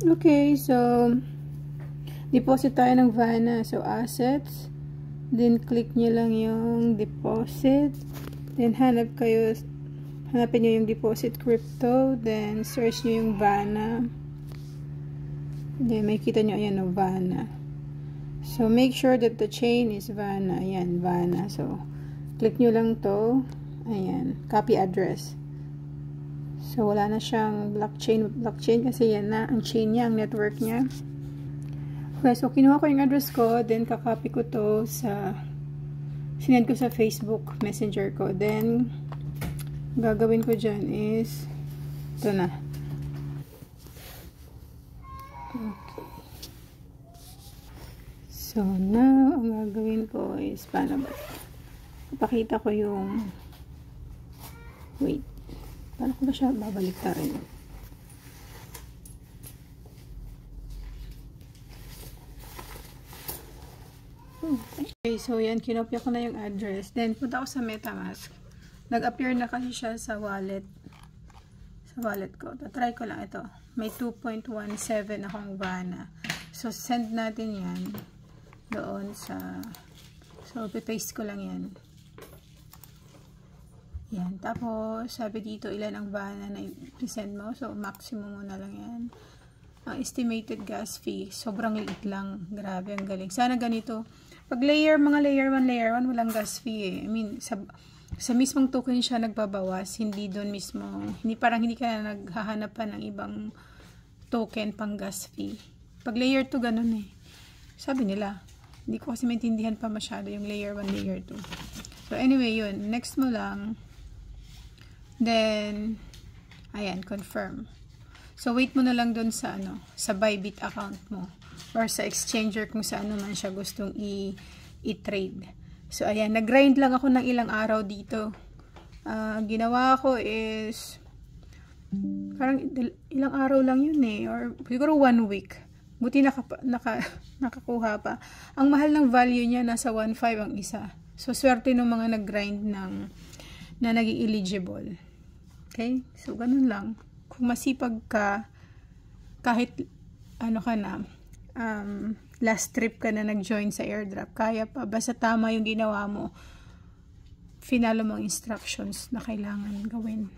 Okay, so deposit tayo ng Vana. So, assets. Then, click nyo lang yung deposit. Then, hanapin nyo yung deposit crypto. Then, search nyo yung Vana. Then, makikita nyo, ayan o, Vana. So, make sure that the chain is Vana. Ayan, Vana. So, click nyo lang to. Ayan, copy address. So, wala na siyang blockchain kasi yan na ang chain niya, ang network niya. Okay, so kinuha ko yung address ko, then kakopy ko to sinend ko sa Facebook Messenger ko. Then, gagawin ko dyan is, ito na. Okay. So, now, ang gagawin ko is, paano ba? Ipakita ko yung, wait, paano ko ba siya babalik ta rin? Okay, so yan, kinopya ko na yung address. Then, punta ako sa MetaMask. Nag-appear na kasi siya sa wallet. Sa wallet ko. Try ko lang ito. May 2.17 akong Vana. So, send natin yan doon sa... So, paste ko lang yan. Yan. Tapos, sabi dito, ilan ang Vana na i-send mo. So, maximum mo na lang yan. Ang estimated gas fee, sobrang liit lang. Grabe, ang galing. Sana ganito. Pag mga layer 1, walang gas fee eh. I mean, sa mismong token siya nagbabawas, hindi doon mismo, parang hindi ka na naghahanap pa ng ibang token pang gas fee. Pag layer 2, ganun eh. Sabi nila, hindi ko kasi maintindihan pa masyado yung layer 1, layer 2. So anyway, yun. Next mo lang. Then, ayan, confirm. So, wait mo na lang doon sa, sa Bybit account mo. Or sa exchanger kung saan naman siya gustong i-trade. So, ayan. Nag-grind lang ako ng ilang araw dito. Ginawa ko is, parang ilang araw lang yun eh. Or siguro 1 week. Buti nakakuha pa. Ang mahal ng value niya, nasa 1.5 ang isa. So, swerte ng mga nag-grind na naging eligible. Okay? So, ganun lang. Kung masipag ka, kahit last trip ka na nag-join sa airdrop, kaya pa, basta tama yung ginawa mo, finalo mo ang instructions na kailangan gawin.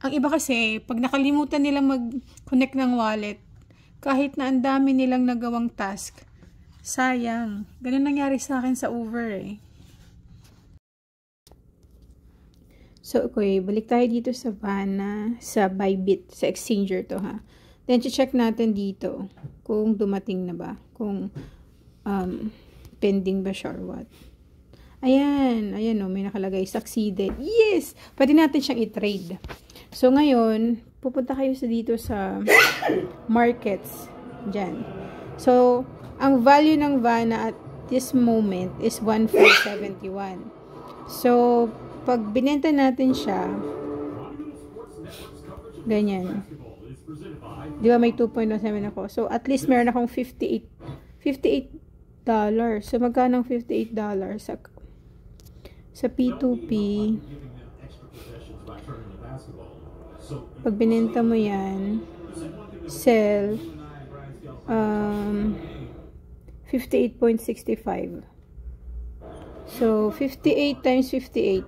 Ang iba kasi, pag nakalimutan nilang mag-connect ng wallet, kahit na ang dami nilang nagawang task, sayang. Ganun nangyari sa akin sa Uber eh. So, okay, balik tayo dito sa Vana, sa Bybit, sa exchanger to ha. Then, check natin dito kung dumating na ba, kung pending ba siya or what. Ayan o, may nakalagay, succeeded. Yes! Pwede natin siyang i-trade. So, ngayon, pupunta kayo dito sa markets, dyan. So, ang value ng Vana at this moment is 1.471. So, pag binenta natin siya, ganyan. Di ba may 2.07 ako? So, at least meron akong $58. So, magkano ang $58 sa P2P? Pag binenta mo yan, sell, 58.65. So, 58 times 58.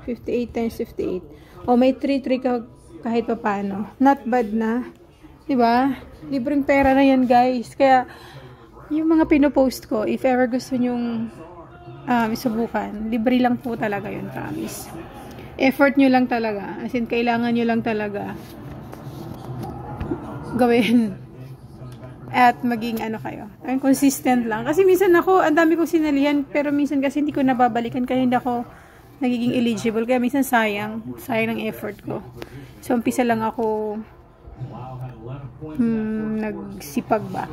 58 times 58. O, may 3 ka kahit pa paano. Not bad na. Diba? Libreng pera na yan, guys. Kaya, yung mga pinopost ko, if ever gusto nyong isubukan, libre lang po talaga yun, promise. Effort nyo lang talaga. As in, kailangan nyo lang talaga gawin. At maging kayo. Ay, consistent lang. Kasi minsan ako, ang dami kong sinalihan, pero minsan kasi hindi ko nababalikan kaya hindi ako nagiging eligible. Kaya minsan sayang ng effort ko. So, umpisa lang ako nagsipag ba.